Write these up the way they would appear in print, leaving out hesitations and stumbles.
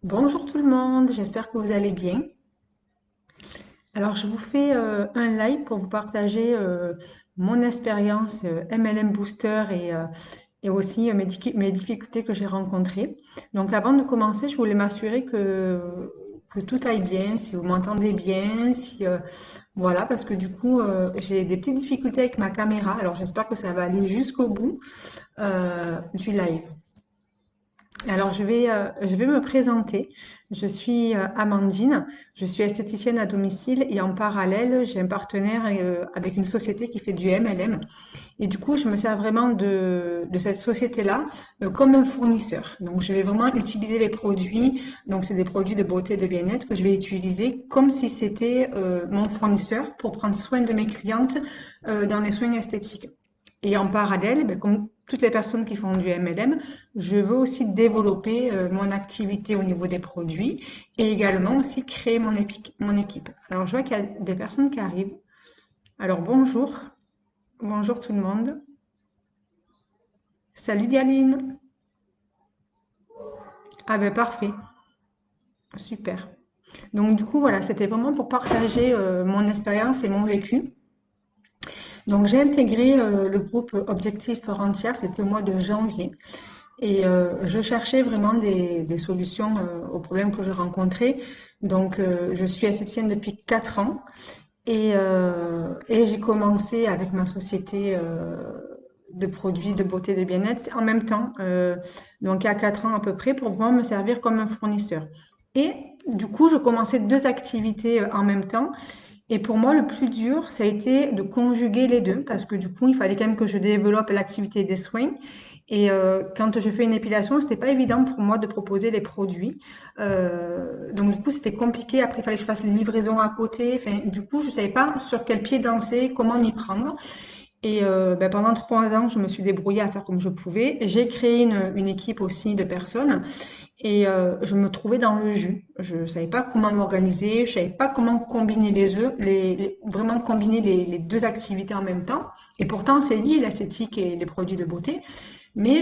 Bonjour tout le monde, j'espère que vous allez bien. Alors je vous fais un live pour vous partager mon expérience MLM Booster et aussi mes difficultés que j'ai rencontrées. Donc avant de commencer, je voulais m'assurer que tout aille bien, si vous m'entendez bien, si voilà, parce que du coup j'ai des petites difficultés avec ma caméra. Alors j'espère que ça va aller jusqu'au bout du live. Alors, je vais me présenter. Je suis Amandine, je suis esthéticienne à domicile et en parallèle, j'ai un partenaire avec une société qui fait du MLM. Et du coup, je me sers vraiment de cette société-là comme un fournisseur. Donc, je vais vraiment utiliser les produits. Donc, c'est des produits de beauté et de bien-être que je vais utiliser comme si c'était mon fournisseur pour prendre soin de mes clientes dans les soins esthétiques. Et en parallèle, ben, comme toutes les personnes qui font du MLM, je veux aussi développer mon activité au niveau des produits et également aussi créer mon équipe. Alors, je vois qu'il y a des personnes qui arrivent. Alors, bonjour. Bonjour tout le monde. Salut Dialine. Ah ben parfait. Super. Donc du coup, voilà, c'était vraiment pour partager mon expérience et mon vécu. Donc j'ai intégré le groupe Objectif Frontières, c'était au mois de janvier. Et je cherchais vraiment des solutions aux problèmes que je rencontrais. Donc je suis esthéticienne depuis 4 ans. Et j'ai commencé avec ma société de produits de beauté et de bien-être en même temps, donc il y a 4 ans à peu près, pour vraiment me servir comme un fournisseur. Et du coup, je commençais deux activités en même temps. Et pour moi, le plus dur, ça a été de conjuguer les deux, parce que du coup, il fallait quand même que je développe l'activité des soins. Et quand je fais une épilation, c'était pas évident pour moi de proposer les produits. Donc du coup, c'était compliqué. Après, il fallait que je fasse les livraisons à côté. Enfin, du coup, je savais pas sur quel pied danser, comment m'y prendre. Et ben, pendant 3 ans, je me suis débrouillée à faire comme je pouvais. J'ai créé une équipe aussi de personnes et je me trouvais dans le jus. Je ne savais pas comment m'organiser, je ne savais pas comment combiner vraiment combiner les deux activités en même temps. Et pourtant, c'est lié l'esthétique et les produits de beauté. Mais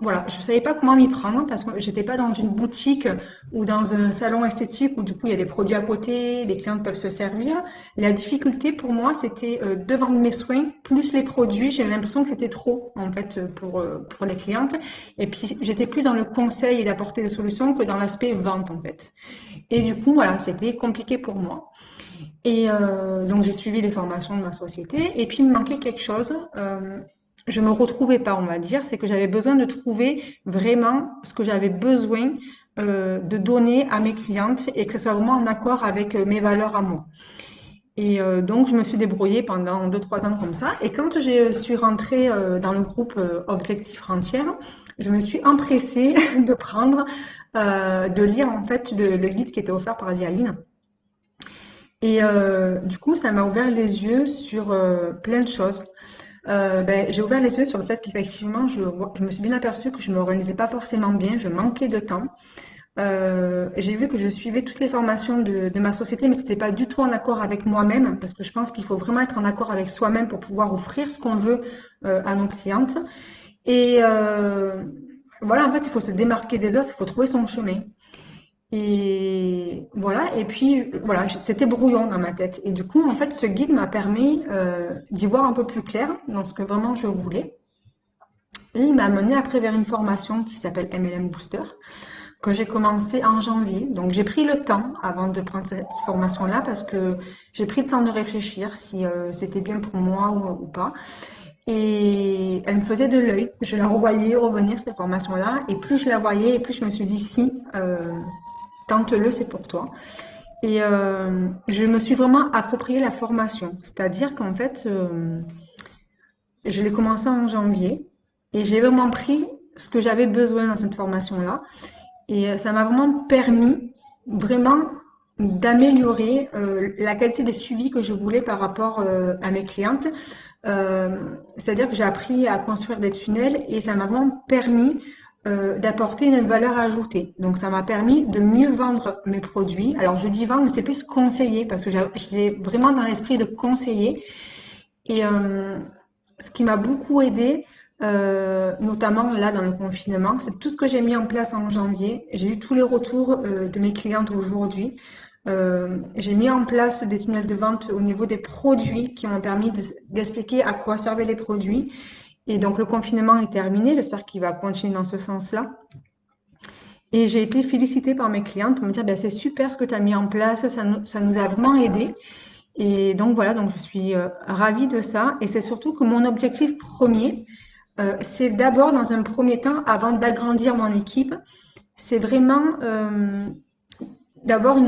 voilà, je savais pas comment m'y prendre parce que j'étais pas dans une boutique ou dans un salon esthétique où du coup il y a des produits à côté, les clientes peuvent se servir. La difficulté pour moi, c'était de vendre mes soins plus les produits. J'avais l'impression que c'était trop en fait pour les clientes. Et puis j'étais plus dans le conseil et d'apporter des solutions que dans l'aspect vente en fait. Et du coup, voilà, c'était compliqué pour moi. Et donc j'ai suivi les formations de ma société. Et puis il me manquait quelque chose. Je me retrouvais pas, on va dire. C'est que j'avais besoin de trouver vraiment ce que j'avais besoin de donner à mes clientes et que ce soit vraiment en accord avec mes valeurs à moi. Et donc je me suis débrouillée pendant 2, 3 ans comme ça. Et quand je suis rentrée dans le groupe Objectif Frontières, je me suis empressée de prendre, de lire en fait le guide qui était offert par Dialine. Et du coup, ça m'a ouvert les yeux sur plein de choses. Ben, j'ai ouvert les yeux sur le fait qu'effectivement, je me suis bien aperçue que je ne m'organisais pas forcément bien, je manquais de temps. J'ai vu que je suivais toutes les formations de ma société, mais c'était pas du tout en accord avec moi-même, parce que je pense qu'il faut vraiment être en accord avec soi-même pour pouvoir offrir ce qu'on veut à nos clientes. Et voilà, en fait, il faut se démarquer des autres, il faut trouver son chemin. Et voilà, et puis voilà, c'était brouillon dans ma tête. Et du coup, en fait, ce guide m'a permis d'y voir un peu plus clair dans ce que vraiment je voulais. Et il m'a amené après vers une formation qui s'appelle MLM Booster, que j'ai commencé en janvier. Donc j'ai pris le temps avant de prendre cette formation-là parce que j'ai pris le temps de réfléchir si c'était bien pour moi ou pas. Et elle me faisait de l'œil. Je la revoyais revenir, cette formation-là. Et plus je la voyais, et plus je me suis dit, si, tente-le, c'est pour toi. Et je me suis vraiment approprié la formation. C'est-à-dire qu'en fait, je l'ai commencé en janvier et j'ai vraiment pris ce que j'avais besoin dans cette formation-là. Et ça m'a vraiment permis vraiment d'améliorer la qualité de suivi que je voulais par rapport à mes clientes. C'est-à-dire que j'ai appris à construire des tunnels et ça m'a vraiment permis d'apporter une valeur ajoutée. Donc ça m'a permis de mieux vendre mes produits. Alors je dis vendre, mais c'est plus conseiller parce que j'ai vraiment dans l'esprit de conseiller. Et ce qui m'a beaucoup aidé, notamment là dans le confinement. C'est tout ce que j'ai mis en place en janvier. J'ai eu tous les retours de mes clientes aujourd'hui. J'ai mis en place des tunnels de vente au niveau des produits qui m'ont permis d'expliquer à quoi servaient les produits. Et donc le confinement est terminé. J'espère qu'il va continuer dans ce sens-là. Et j'ai été félicitée par mes clientes pour me dire, ben, c'est super ce que tu as mis en place, ça nous a vraiment aidé. Et donc voilà, donc je suis ravie de ça. Et c'est surtout que mon objectif premier, c'est d'abord dans un premier temps, avant d'agrandir mon équipe, c'est vraiment d'avoir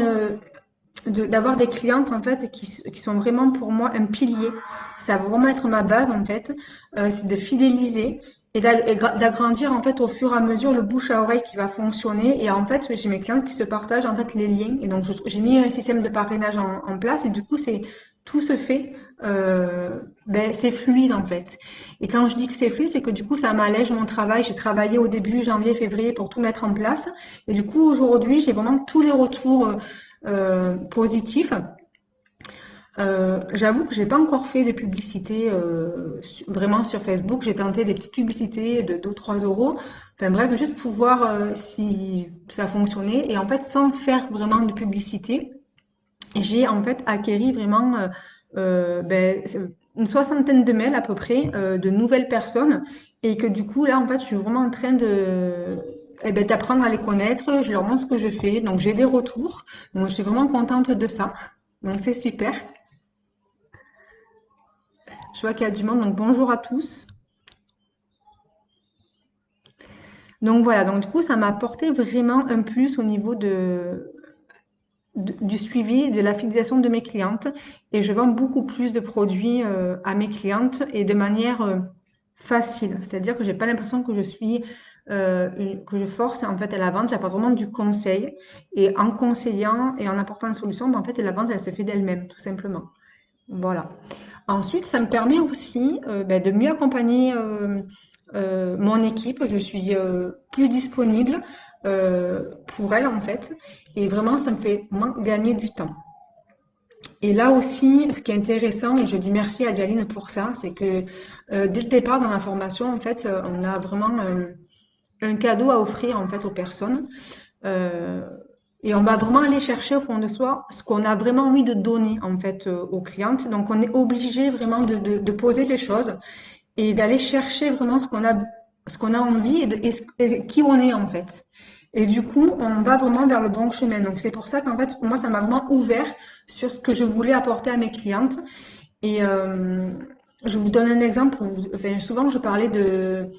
d'avoir des clientes en fait qui sont vraiment pour moi un pilier. Ça va vraiment être ma base en fait. C'est de fidéliser et d'agrandir en fait au fur et à mesure le bouche à oreille qui va fonctionner. Et en fait, j'ai mes clientes qui se partagent en fait les liens. Et donc j'ai mis un système de parrainage en place et du coup c'est tout se fait. Ben, c'est fluide en fait. Et quand je dis que c'est fluide, c'est que du coup ça m'allège mon travail. J'ai travaillé au début janvier, février pour tout mettre en place. Et du coup aujourd'hui j'ai vraiment tous les retours positif. J'avoue que j'ai pas encore fait de publicité vraiment sur Facebook. J'ai tenté des petites publicités de 2 ou 3 euros. Enfin bref, juste pour voir si ça fonctionnait. Et en fait, sans faire vraiment de publicité, j'ai en fait acquéri vraiment ben, une soixantaine de mails à peu près de nouvelles personnes. Et que du coup, là, en fait, je suis vraiment en train de eh ben, d'apprendre à les connaître. Je leur montre ce que je fais. Donc, j'ai des retours. Donc, je suis vraiment contente de ça. Donc, c'est super. Je vois qu'il y a du monde. Donc, bonjour à tous. Donc, voilà. Donc, du coup, ça m'a apporté vraiment un plus au niveau du suivi, de la fidélisation de mes clientes. Et je vends beaucoup plus de produits à mes clientes et de manière facile. C'est-à-dire que j'ai pas l'impression que je suis que je force en fait à la vente. J'apporte vraiment du conseil et en conseillant et en apportant une solution, ben, en fait la vente elle se fait d'elle-même tout simplement. Voilà. Ensuite, ça me permet aussi ben, de mieux accompagner mon équipe. Je suis plus disponible pour elle en fait. Et vraiment, ça me fait vraiment gagner du temps. Et là aussi, ce qui est intéressant, et je dis merci à Dialine pour ça, c'est que dès le départ dans la formation, en fait, on a vraiment un cadeau à offrir en fait aux personnes. Euh, et on va vraiment aller chercher au fond de soi ce qu'on a vraiment envie de donner en fait aux clientes. Donc on est obligé vraiment de poser les choses et d'aller chercher vraiment ce qu'on a envie et qui on est en fait. Et du coup, on va vraiment vers le bon chemin. Donc c'est pour ça qu'en fait, moi, ça m'a vraiment ouvert sur ce que je voulais apporter à mes clientes. Et je vous donne un exemple. Enfin, souvent, je parlais de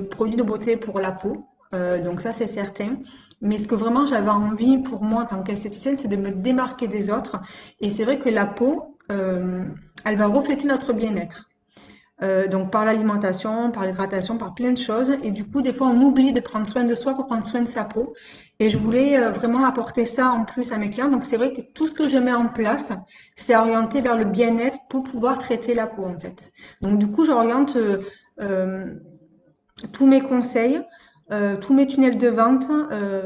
produits de beauté pour la peau. Donc ça, c'est certain. Mais ce que vraiment j'avais envie pour moi en tant qu'esthéticienne, c'est de me démarquer des autres. Et c'est vrai que la peau, elle va refléter notre bien-être. Donc par l'alimentation, par l'hydratation, par plein de choses. Et du coup, des fois, on oublie de prendre soin de soi pour prendre soin de sa peau. Et je voulais vraiment apporter ça en plus à mes clients. Donc c'est vrai que tout ce que je mets en place, c'est orienté vers le bien-être pour pouvoir traiter la peau en fait. Donc du coup, j'oriente euh, tous mes conseils, tous mes tunnels de vente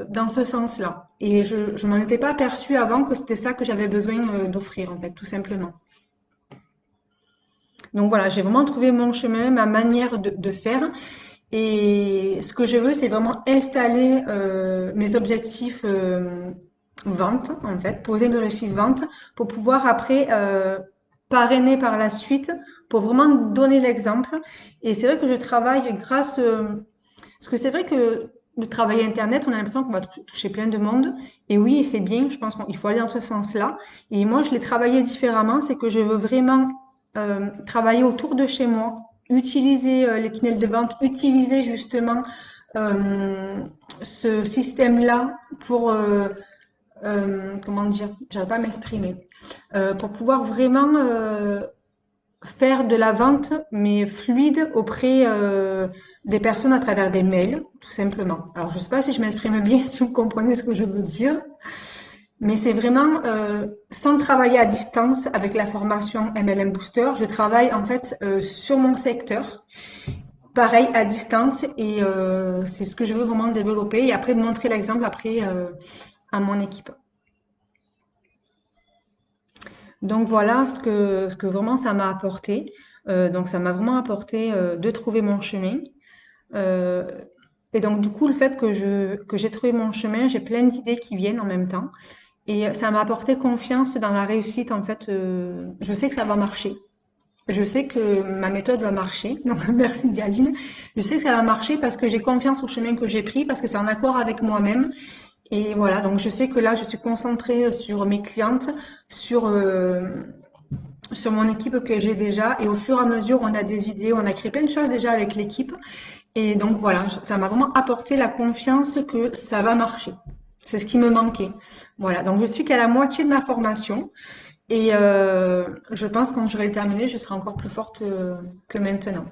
dans ce sens-là. Et je ne m'en étais pas aperçue avant que c'était ça que j'avais besoin d'offrir en fait, tout simplement. Donc voilà, j'ai vraiment trouvé mon chemin, ma manière de faire. Et ce que je veux, c'est vraiment installer mes objectifs vente, en fait, poser mes objectifs vente pour pouvoir après parrainer par la suite, pour vraiment donner l'exemple. Et c'est vrai que je travaille grâce... parce que c'est vrai que de travailler Internet, on a l'impression qu'on va toucher plein de monde. Et oui, c'est bien, je pense qu'il faut aller dans ce sens-là. Et moi, je l'ai travaillé différemment, c'est que je veux vraiment travailler autour de chez moi, utiliser les tunnels de vente, utiliser justement euh, ce système-là pour, comment dire, j'arrive pas à m'exprimer, pour pouvoir vraiment faire de la vente, mais fluide auprès des personnes à travers des mails, tout simplement. Alors, je ne sais pas si je m'exprime bien, si vous comprenez ce que je veux dire, mais c'est vraiment sans travailler à distance avec la formation MLM Booster. Je travaille en fait sur mon secteur, pareil à distance, et c'est ce que je veux vraiment développer et après montrer l'exemple après à mon équipe. Donc voilà ce que vraiment ça m'a apporté. Donc ça m'a vraiment apporté de trouver mon chemin. Euh, et donc, du coup, le fait que j'ai trouvé mon chemin, j'ai plein d'idées qui viennent en même temps. Et ça m'a apporté confiance dans la réussite. En fait, je sais que ça va marcher. Je sais que ma méthode va marcher. Donc, merci Dialine. Je sais que ça va marcher parce que j'ai confiance au chemin que j'ai pris, parce que c'est en accord avec moi-même. Et voilà, donc je sais que là, je suis concentrée sur mes clientes, sur, sur mon équipe que j'ai déjà. Et au fur et à mesure, on a des idées, on a créé plein de choses déjà avec l'équipe. Et donc voilà, ça m'a vraiment apporté la confiance que ça va marcher. C'est ce qui me manquait. Voilà, donc je suis qu'à la moitié de ma formation. Et je pense que quand j'aurai terminé, je serai encore plus forte que maintenant.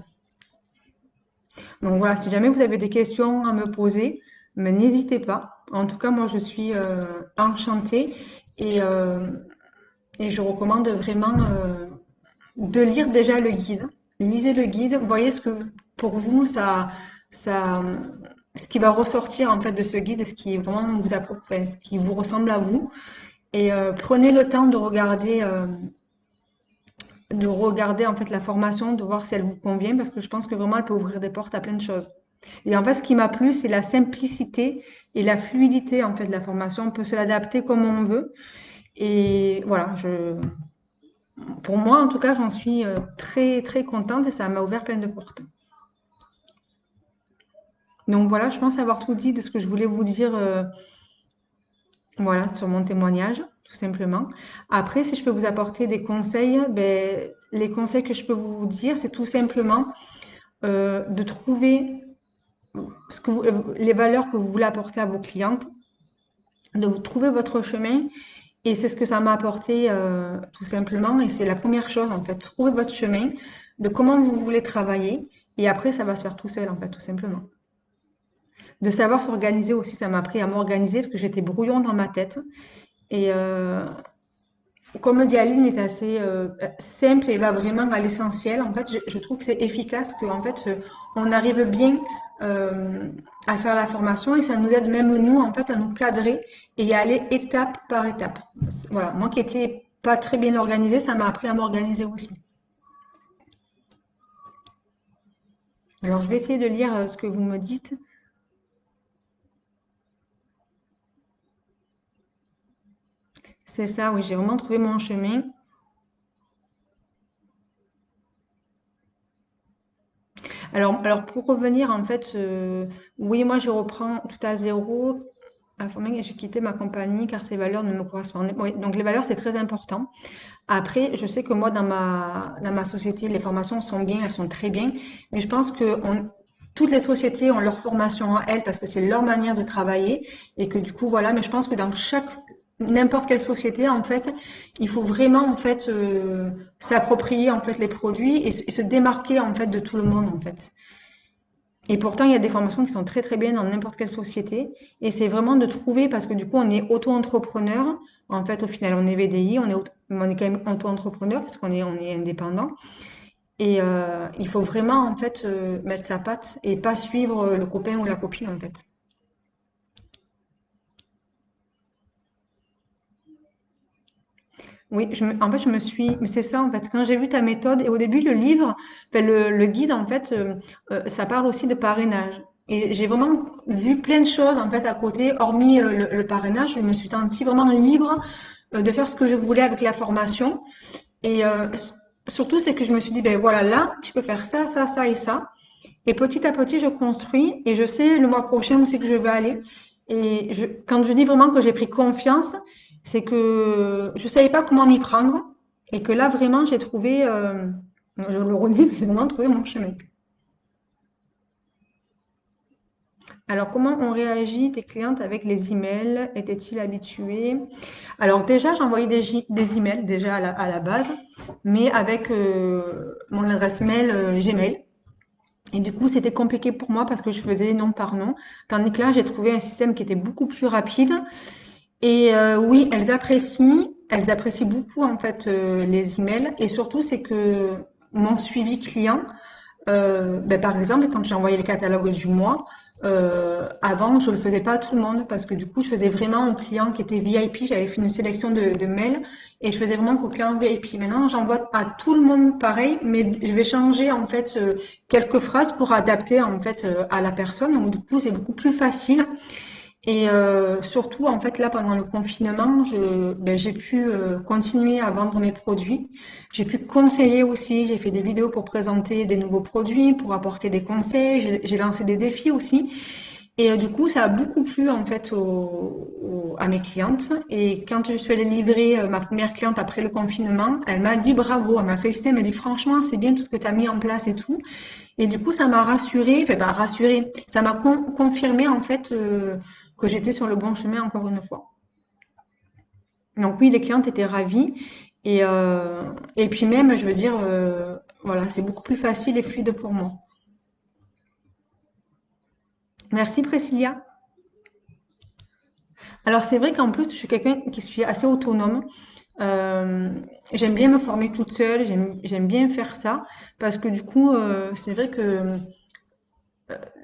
Donc voilà, si jamais vous avez des questions à me poser, mais n'hésitez pas. En tout cas, moi, je suis enchantée et, euh, et je recommande vraiment de lire déjà le guide. Lisez le guide, voyez ce que pour vous, ça, ce qui va ressortir en fait de ce guide, ce qui vraiment vous enfin, ce qui vous ressemble à vous. Et prenez le temps de regarder en fait la formation, de voir si elle vous convient, parce que je pense que vraiment elle peut ouvrir des portes à plein de choses. Et en fait, ce qui m'a plu, c'est la simplicité et la fluidité en fait de la formation. On peut se l'adapter comme on veut. Et voilà, pour moi en tout cas, j'en suis très très contente et ça m'a ouvert plein de portes. Donc voilà, je pense avoir tout dit de ce que je voulais vous dire voilà, sur mon témoignage, tout simplement. Après, si je peux vous apporter des conseils, ben, les conseils que je peux vous dire, c'est tout simplement de trouver les valeurs que vous voulez apporter à vos clientes, de vous trouver votre chemin. Et c'est ce que ça m'a apporté tout simplement. Et c'est la première chose, en fait, trouver votre chemin, de comment vous voulez travailler. Et après, ça va se faire tout seul, en fait, tout simplement. De savoir s'organiser aussi, ça m'a appris à m'organiser parce que j'étais brouillon dans ma tête. Et comme le dit Aline est assez simple et va vraiment à l'essentiel, en fait, je trouve que c'est efficace, que en fait, on arrive bien euh, à faire la formation et ça nous aide même nous, en fait, à nous cadrer et à aller étape par étape. Voilà, moi qui étais pas très bien organisée, ça m'a appris à m'organiser aussi. Alors, je vais essayer de lire ce que vous me dites. C'est ça, oui, j'ai vraiment trouvé mon chemin. Alors pour revenir, en fait, oui, moi je reprends tout à zéro. Informé que j'ai quitté ma compagnie car ces valeurs ne me correspondaient. Oui, donc les valeurs, c'est très important. Après, je sais que moi, dans ma société, les formations sont bien, elles sont très bien, mais je pense que toutes les sociétés ont leur formation à elles parce que c'est leur manière de travailler et que du coup, voilà, mais je pense que dans n'importe quelle société, en fait, il faut vraiment, en fait, s'approprier, en fait, les produits et se démarquer, en fait, de tout le monde, en fait. Et pourtant, il y a des formations qui sont très très bien dans n'importe quelle société. Et c'est vraiment de trouver, parce que du coup, on est auto-entrepreneur. En fait, au final, on est VDI, on est quand même auto-entrepreneur parce on est indépendant. Et il faut vraiment, en fait, mettre sa patte et pas suivre le copain ou la copine, en fait. Oui, en fait, je me suis, mais c'est ça, en fait, quand j'ai vu ta méthode, et au début, le livre, enfin, le guide, en fait, ça parle aussi de parrainage. Et j'ai vraiment vu plein de choses, en fait, à côté, hormis le parrainage, je me suis sentie vraiment libre de faire ce que je voulais avec la formation. Et surtout, c'est que je me suis dit, ben voilà, là, tu peux faire ça, ça, ça et ça. Et petit à petit, je construis et je sais le mois prochain où c'est que je vais aller. Et quand je dis vraiment que j'ai pris confiance, c'est que je ne savais pas comment m'y prendre et que là, vraiment, j'ai trouvé, je le redis, mais j'ai vraiment trouvé mon chemin. Alors, comment ont réagi tes clientes avec les emails? Étaient-ils habitués? Alors, déjà, j'envoyais des emails déjà à la base, mais avec mon adresse mail Gmail. Et du coup, c'était compliqué pour moi parce que je faisais nom par nom. Tandis que là, j'ai trouvé un système qui était beaucoup plus rapide. Et oui, elles apprécient beaucoup en fait les emails. Et surtout, c'est que mon suivi client Ben, par exemple, quand j'envoyais le catalogue du mois, avant, je le faisais pas à tout le monde parce que du coup, je faisais vraiment aux clients qui étaient VIP. J'avais fait une sélection de mails et je faisais vraiment qu'aux clients VIP. Maintenant, j'envoie à tout le monde pareil, mais je vais changer en fait quelques phrases pour adapter en fait à la personne. Donc, du coup, c'est beaucoup plus facile. Et surtout, en fait, là, pendant le confinement, j'ai pu continuer à vendre mes produits. J'ai pu conseiller aussi. J'ai fait des vidéos pour présenter des nouveaux produits, pour apporter des conseils. J'ai lancé des défis aussi. Et du coup, ça a beaucoup plu en fait à mes clientes. Et quand je suis allée livrer ma première cliente après le confinement, elle m'a dit bravo, elle m'a félicité, elle m'a dit franchement, c'est bien tout ce que tu as mis en place et tout. Et du coup, ça m'a rassurée, enfin pas rassurée, ça m'a confirmé en fait que j'étais sur le bon chemin encore une fois. Donc oui, les clientes étaient ravies. Et puis même, je veux dire, voilà, c'est beaucoup plus facile et fluide pour moi. Merci Priscilla. Alors c'est vrai qu'en plus, je suis quelqu'un qui suis assez autonome. Euh, J'aime bien me former toute seule, j'aime bien faire ça, parce que du coup, c'est vrai que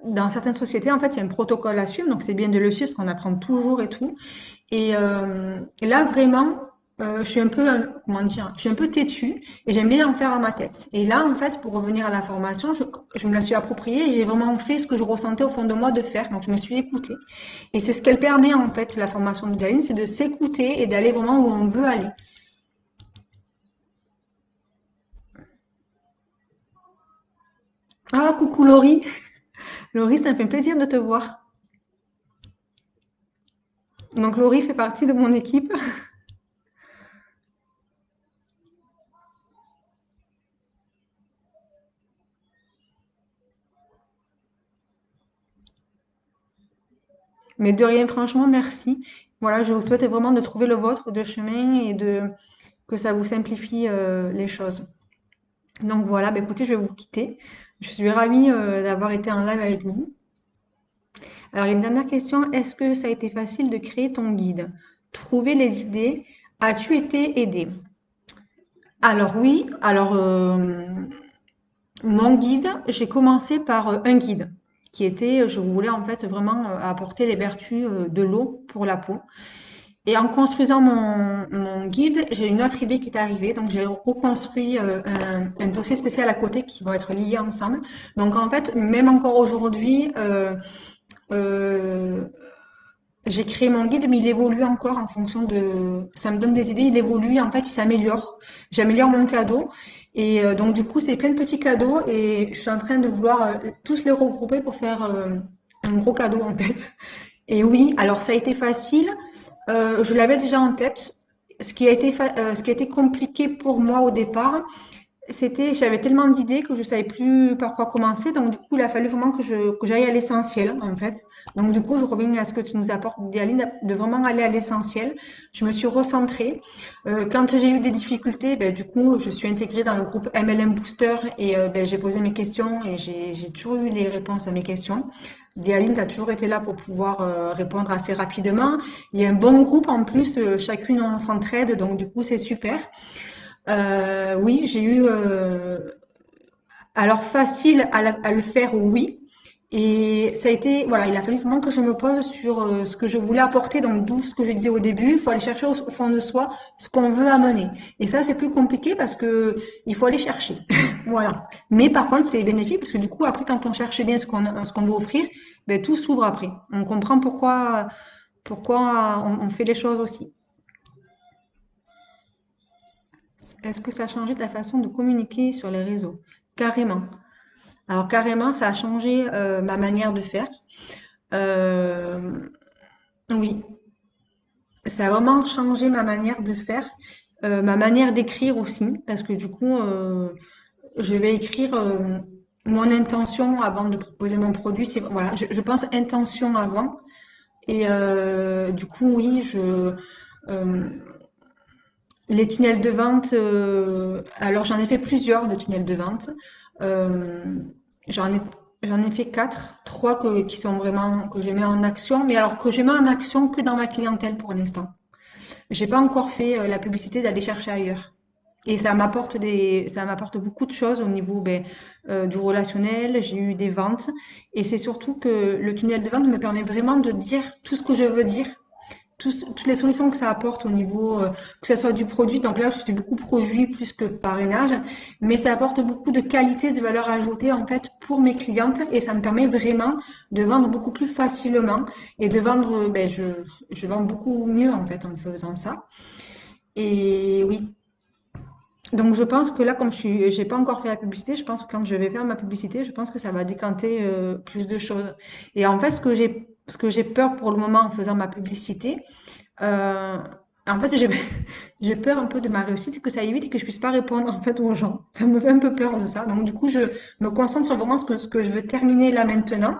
dans certaines sociétés, en fait, il y a un protocole à suivre, donc c'est bien de le suivre, parce qu'on apprend toujours et tout. Et là, vraiment, je suis un peu, comment dire, je suis un peu têtue et j'aime bien en faire à ma tête. Et là, en fait, pour revenir à la formation, je me la suis appropriée et j'ai vraiment fait ce que je ressentais au fond de moi de faire. Donc, je me suis écoutée. Et c'est ce qu'elle permet, en fait, la formation de Galine, c'est de s'écouter et d'aller vraiment où on veut aller. Ah, coucou Laurie. Laurie, ça me fait plaisir de te voir. Donc, Laurie fait partie de mon équipe. Mais de rien, franchement, merci. Voilà, je vous souhaite vraiment de trouver le vôtre de chemin et que ça vous simplifie les choses. Donc voilà, bah écoutez, je vais vous quitter. Je suis ravie d'avoir été en live avec vous. Alors, une dernière question, est-ce que ça a été facile de créer ton guide? Trouver les idées, as-tu été aidé? Alors oui, mon guide, j'ai commencé par un guide qui était, je voulais en fait vraiment apporter les vertus de l'eau pour la peau. Et en construisant mon guide, j'ai une autre idée qui est arrivée. Donc, j'ai reconstruit un dossier spécial à côté qui vont être liés ensemble. Donc, en fait, même encore aujourd'hui, euh, j'ai créé mon guide, mais il évolue encore en fonction de... Ça me donne des idées, il évolue, en fait, il s'améliore. J'améliore mon cadeau. Et donc, du coup, c'est plein de petits cadeaux et je suis en train de vouloir tous les regrouper pour faire un gros cadeau, en fait. Et oui, alors ça a été facile. Je l'avais déjà en tête. Ce qui a été compliqué pour moi au départ, c'était, j'avais tellement d'idées que je savais plus par quoi commencer. Donc, du coup, il a fallu vraiment que j'aille à l'essentiel, en fait. Donc, du coup, je reviens à ce que tu nous apportes, Dialine, de vraiment aller à l'essentiel. Je me suis recentrée. Quand j'ai eu des difficultés, ben, du coup, je suis intégrée dans le groupe MLM Booster et ben, j'ai posé mes questions et j'ai toujours eu les réponses à mes questions. Dialine, tu as toujours été là pour pouvoir répondre assez rapidement. Il y a un bon groupe en plus, chacune on s'entraide, donc du coup, c'est super. Oui, j'ai eu alors facile à le faire, oui. Et ça a été, voilà, il a fallu vraiment que je me pose sur ce que je voulais apporter, donc d'où ce que je disais au début, il faut aller chercher au fond de soi ce qu'on veut amener. Et ça, c'est plus compliqué parce que il faut aller chercher. Voilà. Mais par contre, c'est bénéfique parce que du coup, après, quand on cherche bien ce qu'on veut offrir, ben, tout s'ouvre après. On comprend pourquoi on fait les choses aussi. Est-ce que ça a changé ta façon de communiquer sur les réseaux? Carrément. Alors carrément, ça a changé ma manière de faire. Euh, oui, ça a vraiment changé ma manière de faire, ma manière d'écrire aussi, parce que du coup, je vais écrire mon intention avant de proposer mon produit. C'est voilà, je pense intention avant. Et du coup, oui, euh, les tunnels de vente. Alors j'en ai fait plusieurs de tunnels de vente. Euh, j'en ai J'en ai fait quatre, trois qui sont vraiment que je mets en action, mais alors que je mets en action que dans ma clientèle pour l'instant. J'ai pas encore fait la publicité d'aller chercher ailleurs. Et ça m'apporte beaucoup de choses au niveau du relationnel. J'ai eu des ventes et c'est surtout que le tunnel de vente me permet vraiment de dire tout ce que je veux dire, toutes les solutions que ça apporte au niveau, que ce soit du produit. Donc là, je suis beaucoup produit plus que parrainage, mais ça apporte beaucoup de qualité, de valeur ajoutée en fait pour mes clientes et ça me permet vraiment de vendre beaucoup plus facilement et de vendre, je vends beaucoup mieux en fait en faisant ça. Et oui, donc je pense que là, comme j'ai pas encore fait la publicité, je pense que quand je vais faire ma publicité, je pense que ça va décanter plus de choses. Et en fait, ce que j'ai peur pour le moment en faisant ma publicité, euh, en fait, j'ai j'ai peur un peu de ma réussite, que ça évite et que je puisse pas répondre en fait aux gens. Ça me fait un peu peur de ça. Donc du coup, je me concentre sur vraiment ce que je veux terminer là maintenant,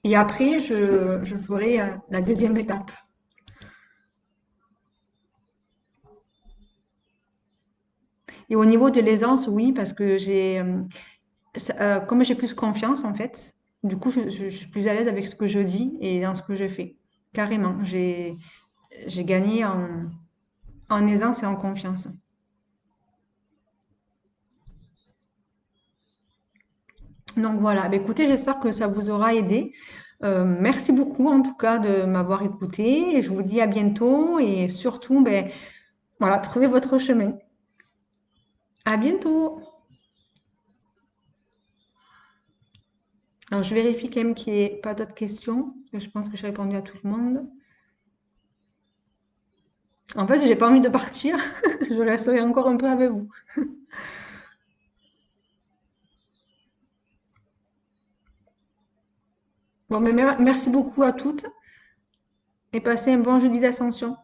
et après, je ferai la deuxième étape. Et au niveau de l'aisance, oui, parce que comme j'ai plus confiance en fait, du coup, je suis plus à l'aise avec ce que je dis et dans ce que je fais. Carrément, j'ai gagné en aisance et en confiance. Donc voilà, bah, écoutez, j'espère que ça vous aura aidé. Merci beaucoup en tout cas de m'avoir écouté et je vous dis à bientôt et surtout, ben, voilà, trouvez votre chemin. À bientôt. Alors je vérifie quand même qu'il n'y ait pas d'autres questions, parce que je pense que j'ai répondu à tout le monde. En fait, j'ai pas envie de partir. Je resterai encore un peu avec vous. Bon, mais merci beaucoup à toutes et passez un bon jeudi d'ascension.